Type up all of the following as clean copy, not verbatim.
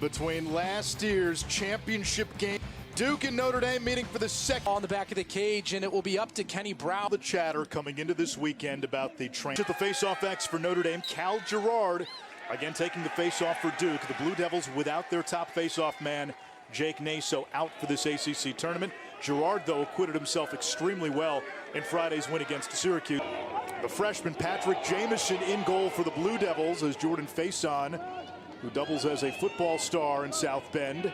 between last year's championship game. Duke and Notre Dame meeting for the second. On the back of the cage, and it will be up to Kenny Brown. The chatter coming into this weekend about the train. At the face-off X for Notre Dame, Cal Girard again taking the face-off for Duke. The Blue Devils without their top face-off man, Jake Naso, out for this ACC tournament. Girard, though, acquitted himself extremely well in Friday's win against Syracuse. The freshman Patrick Jamison in goal for the Blue Devils as Jordan Faison, who doubles as a football star in South Bend,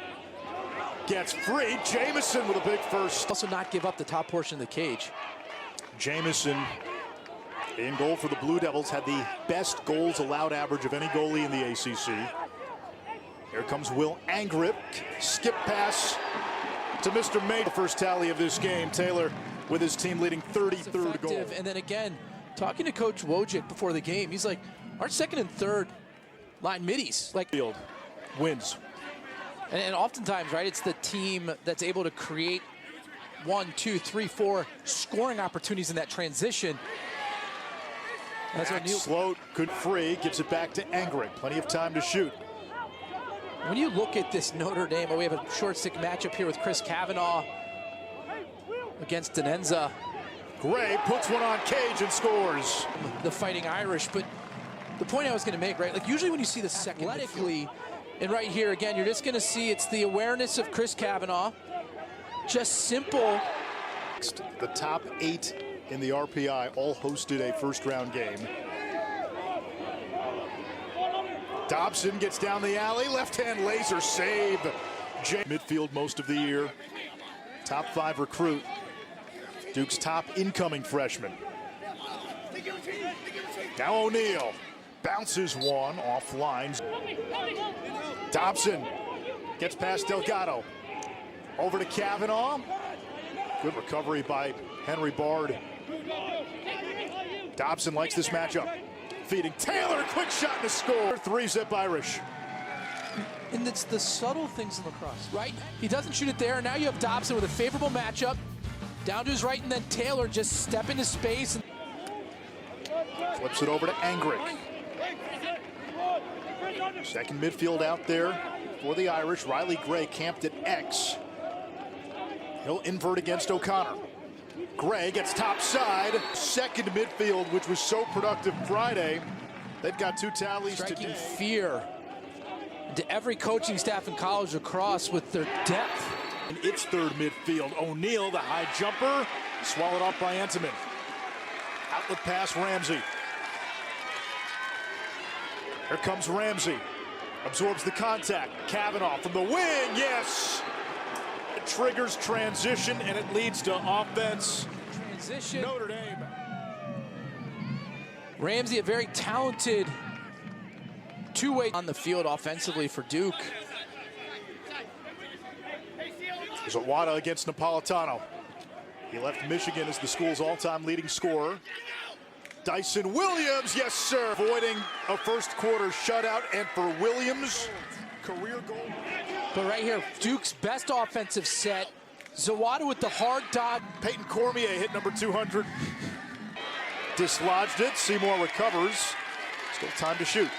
gets free. Jamison with a big first. Also not give up the top portion of the cage. Jamison in goal for the Blue Devils, had the best goals allowed average of any goalie in the ACC. Here comes Will Angrip, skip pass to Mr. May. The first tally of this game, Taylor with his team leading 33rd goal. And then again, talking to Coach Wojcik before the game, he's like, our second and third line middies. Like, Field wins. And oftentimes, right, it's the team that's able to create 1, 2, 3, 4 scoring opportunities in that transition. That's what Sloat, good free, gives it back to Angrick. Plenty of time to shoot. When you look at this Notre Dame, we have a short stick matchup here with Chris Kavanaugh against Denenza. Gray puts one on cage and scores. The Fighting Irish, but the point I was going to make, right, like usually when you see the second athletically, and right here again, you're just going to see it's the awareness of Chris Kavanaugh. Just simple. The top 8 in the RPI all hosted a first-round game. Dobson gets down the alley, left-hand laser save. Midfield most of the year. Top 5 recruit. Duke's top incoming freshman. Now O'Neal bounces one off lines. Dobson gets past Delgado. Over to Kavanaugh. Good recovery by Henry Bard. Dobson likes this matchup. Feeding Taylor, quick shot to score. 3-zip Irish. And it's the subtle things in lacrosse, right? He doesn't shoot it there. Now you have Dobson with a favorable matchup. Down to his right, and then Taylor just step into space. Flips it over to Angrick. Second midfield out there for the Irish. Riley Gray camped at X. He'll invert against O'Connor. Gray gets top side. Second midfield, which was so productive Friday. They've got 2 tallies Striking to do. fear to every coaching staff in college lacrosse with their depth. In its third midfield, O'Neal, the high jumper, swallowed off by Entenmann. Outlet pass, Ramsey. Here comes Ramsey. Absorbs the contact. Kavanaugh from the wing, yes! It triggers transition, and it leads to offense. Transition. Notre Dame. Ramsey, a very talented two-way on the field offensively for Duke. Zawada against Napolitano. He left Michigan as the school's all-time leading scorer. Dyson Williams, yes sir, avoiding a first quarter shutout, and for Williams, career goal. But right here, Duke's best offensive set. Zawada with the hard dot. Peyton Cormier hit number 200. Dislodged it, Seymour recovers. Still time to shoot.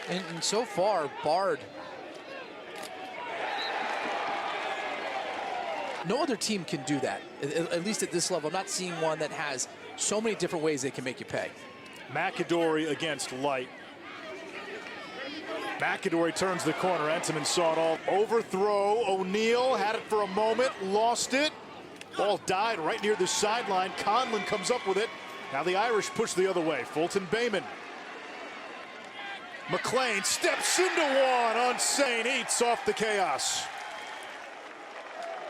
And so far, Bard. No other team can do that, at least at this level. I'm not seeing one that has so many different ways they can make you pay. McAdory against Light. McAdory turns the corner. Entenmann saw it all. Overthrow. O'Neal had it for a moment, lost it. Ball died right near the sideline. Conlon comes up with it. Now the Irish push the other way. Fulton Bayman. McLean steps into one. Unsane eats off the chaos.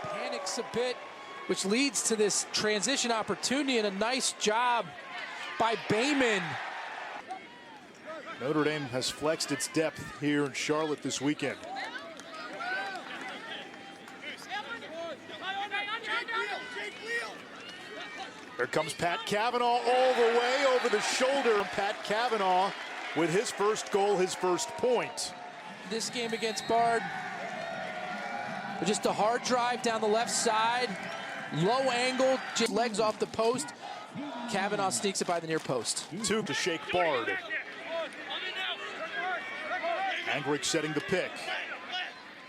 Panics a bit, which leads to this transition opportunity, and a nice job by Bayman. Notre Dame has flexed its depth here in Charlotte this weekend. Here comes Pat Kavanaugh all the way over the shoulder. Pat Kavanaugh with his first goal, his first point. This game against Bard, just a hard drive down the left side, low angle, just legs off the post. Kavanaugh sneaks it by the near post. 2 to shake Bard. Angrick setting the pick.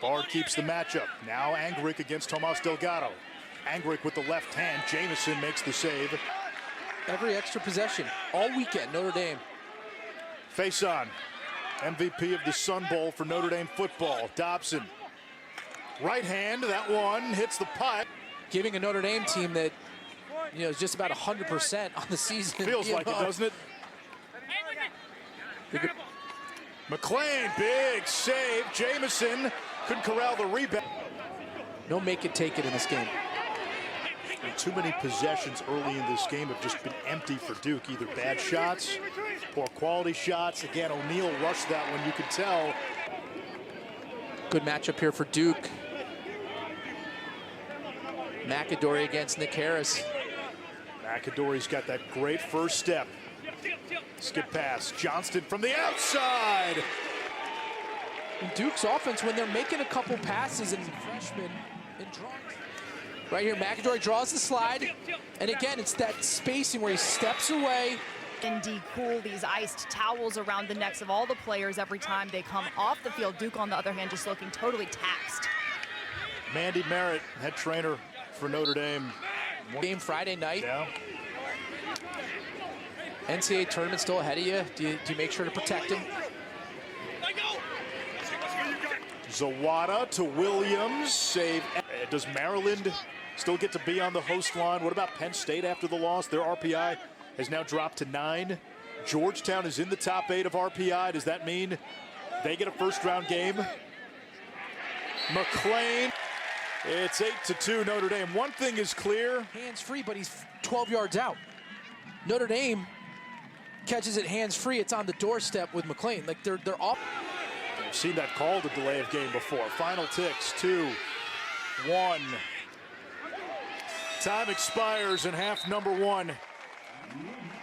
Bard keeps the matchup. Now Angrick against Tomas Delgado. Angrick with the left hand. Jamison makes the save. Every extra possession all weekend, Notre Dame. Face on. MVP of the Sun Bowl for Notre Dame football. Dobson. Right hand, that one hits the pipe. Giving a Notre Dame team that, is just about 100% on the season. Feels like it, doesn't it? McLean, big save. Jamison couldn't corral the rebound. No make it, take it in this game. And too many possessions early in this game have just been empty for Duke. Either bad shots, poor quality shots. Again, O'Neal rushed that one, you could tell. Good matchup here for Duke. McAdory against Nick Harris. McAdory's got that great first step. Skip pass. Johnston from the outside. And Duke's offense, when they're making a couple passes and freshmen and drawing. Right here, McAdory draws the slide. And again, it's that spacing where he steps away. Indeed, cool these iced towels around the necks of all the players every time they come off the field. Duke, on the other hand, just looking totally taxed. Mandy Merritt, head trainer for Notre Dame. Game Friday night. Yeah. NCAA tournament still ahead of you. Do you make sure to protect him? Zawada to Williams. Save. Does Maryland still get to be on the host line? What about Penn State after the loss? Their RPI has now dropped to 9. Georgetown is in the top 8 of RPI. Does that mean they get a first-round game? McLean. It's 8-2 Notre Dame. One thing is clear. Hands-free, but he's 12 yards out. Notre Dame catches it hands-free. It's on the doorstep with McLean. Like they're off. I've seen that called a delay of game before. Final ticks, 2, 1. Time expires in half number 1.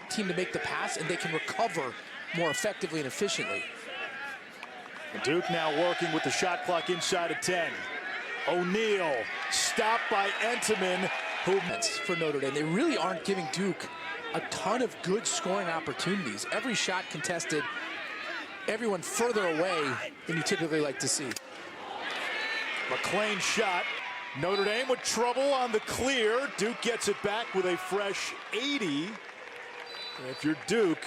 Team to make the pass, and they can recover more effectively and efficiently. Duke now working with the shot clock inside of 10. O'Neal stopped by Entenmann. For Notre Dame, they really aren't giving Duke a ton of good scoring opportunities. Every shot contested, everyone further away than you typically like to see. McLean shot. Notre Dame with trouble on the clear. Duke gets it back with a fresh 80. If you're Duke,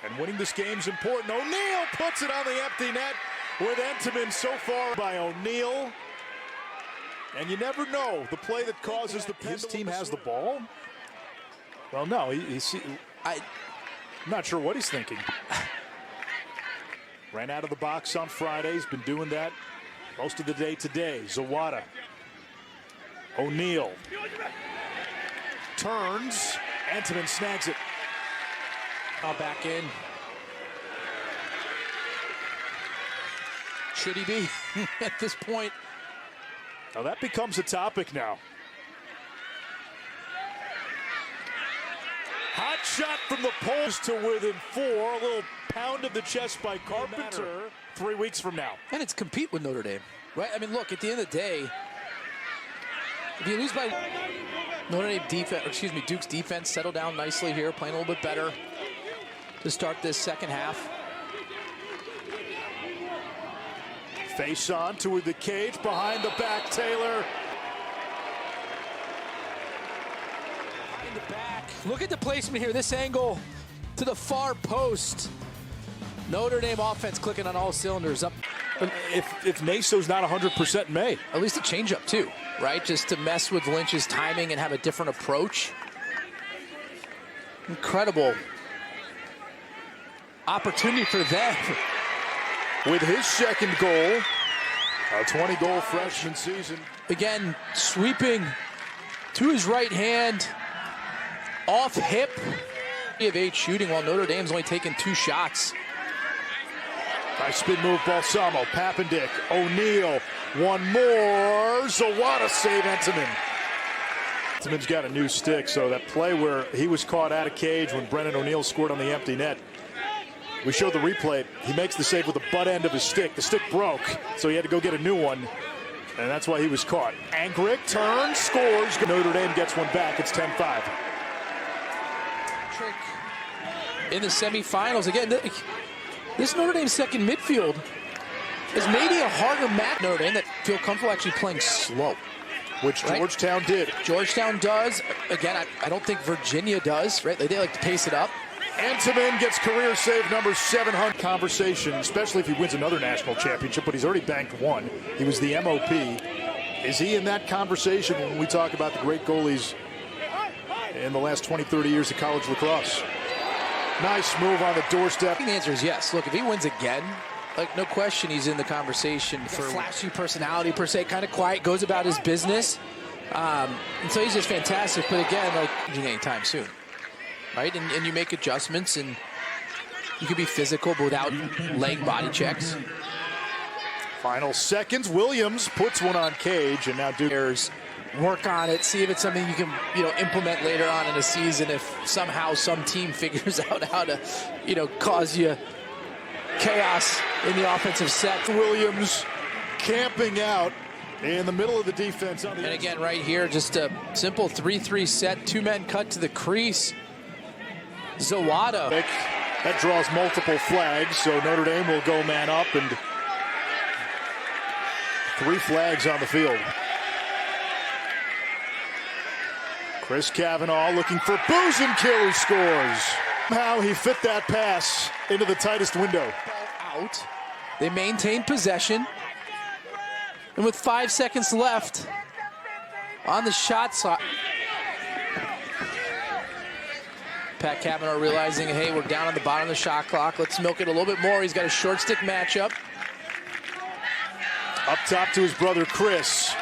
and winning this game's important. O'Neal puts it on the empty net with Entenmann so far by O'Neal. And you never know, the play that causes the pendulum. His team has the ball? Well, no, I'm not sure what he's thinking. Ran out of the box on Friday. He's been doing that most of the day today. Zawada. O'Neal. Turns. Entenmann snags it. Now back in. Should he be at this point? Now that becomes a topic now. Hot shot from the post to within 4. A little pound of the chest by Carpenter. 3 weeks from now. And it's compete with Notre Dame, right? I mean, look, at the end of the day, if you lose by Notre Dame defense, or excuse me, Duke's defense settled down nicely here, playing a little bit better to start this second half. Face on to the cage, behind the back, Taylor. In the back. Look at the placement here, this angle to the far post. Notre Dame offense clicking on all cylinders up. If Naso's not 100% May. At least a changeup too, right? Just to mess with Lynch's timing and have a different approach. Incredible opportunity for them. With his second goal, a 20-goal freshman season. Again, sweeping to his right hand, off hip. Of 8 shooting while Notre Dame's only taken 2 shots. Nice spin move, Balsamo, Papendick, O'Neal, one more, Zawada save Entenmann. Entenmann's got a new stick, so that play where he was caught out of cage when Brennan O'Neal scored on the empty net. We showed the replay. He makes the save with the butt end of his stick. The stick broke, so he had to go get a new one, and that's why he was caught. Angrick turns, scores. Notre Dame gets one back. It's 10-5. In the semifinals, again, This Notre Dame second midfield is maybe a harder match. Notre Dame that feel comfortable actually playing slow. Which right? Georgetown did. Georgetown does. Again, I don't think Virginia does, right? They like to pace it up. Antiman gets career save number 700. Conversation, especially if he wins another national championship, but he's already banked one. He was the MOP. Is he in that conversation when we talk about the great goalies in the last 20, 30 years of college lacrosse? Nice move on the doorstep. I think the answer is yes. Look, if he wins again, like, no question he's in the conversation for flashy personality, per se, kind of quiet, goes about his business. And so he's just fantastic. But again, like, anytime soon, right? And you make adjustments, and you can be physical but without laying body checks. Final seconds. Williams puts one on Cage, and now Duke. Work on it, see if it's something you can, implement later on in the season if somehow some team figures out how to, cause you chaos in the offensive set. Williams camping out in the middle of the defense. And again, right here, just a simple 3-3 set, two men cut to the crease. Zawada. That draws multiple flags, so Notre Dame will go man up, and 3 flags on the field. Chris Cavanaugh looking for Boozenkill, who scores. How he fit that pass into the tightest window. Out. They maintain possession. And with 5 seconds left on the shot side. Pat Cavanaugh realizing, hey, we're down on the bottom of the shot clock. Let's milk it a little bit more. He's got a short stick matchup. Up top to his brother Chris.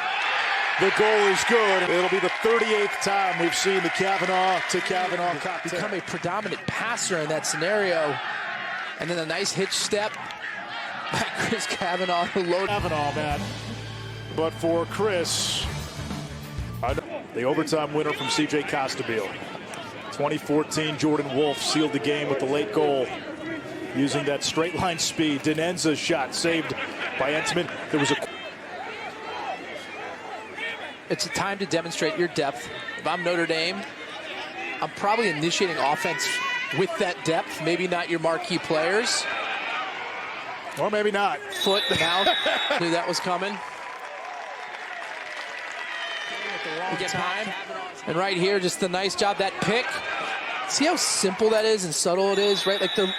The goal is good. It'll be the 38th time we've seen the Cavanaugh to Cavanaugh cocktail. Become a predominant passer in that scenario. And then a nice hitch step by Chris Cavanaugh, who loaded Cavanaugh, man. But for Chris, the overtime winner from C.J. Costabile. 2014, Jordan Wolf sealed the game with the late goal using that straight line speed. Denenza's shot saved by Entman. There was a... It's a time to demonstrate your depth. If I'm Notre Dame, I'm probably initiating offense with that depth. Maybe not your marquee players. Or maybe not. Foot, mouth. Knew that was coming. We get time. And right here, just a nice job. That pick. See how simple that is and subtle it is, right? Like the...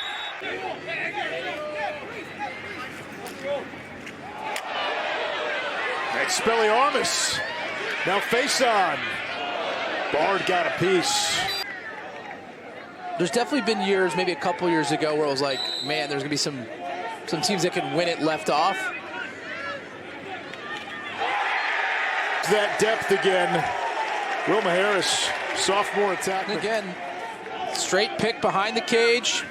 Expelliarmus. Now face on. Bard got a piece. There's definitely been years, maybe a couple years ago, where it was like, man, there's going to be some teams that can win it left off. That depth again. Wilma Harris, sophomore attack. And again, straight pick behind the cage.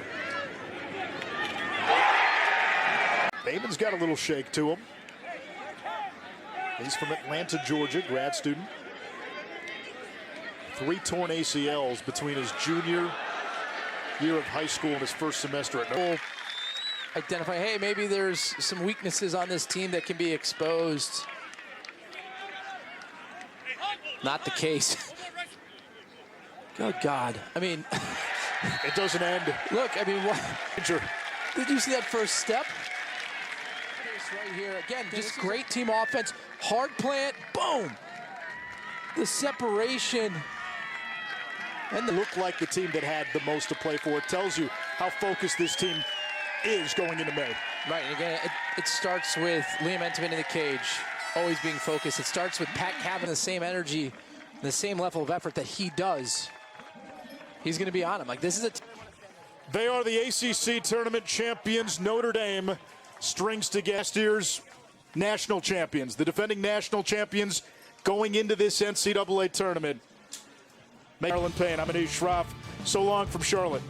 Bateman's got a little shake to him. He's from Atlanta, Georgia, grad student. 3 torn ACLs between his junior year of high school and his first semester at Notre. Identify, hey, maybe there's some weaknesses on this team that can be exposed. Not the case. Good God. I mean, it doesn't end. Look, I mean, what? Did you see that first step? Right here again, just great team offense. Hard plant, boom. The separation. And they look like the team that had the most to play for. It tells you how focused this team is going into May. Right, and again, it starts with Liam Entman in the cage, always being focused. It starts with Pat having the same energy, the same level of effort that he does. He's going to be on him. Like, this is a... They are the ACC tournament champions, Notre Dame. Strings together. Last year's national champions, the defending national champions going into this NCAA tournament. Maryland Payne, I'm Anish Shroff. So long from Charlotte.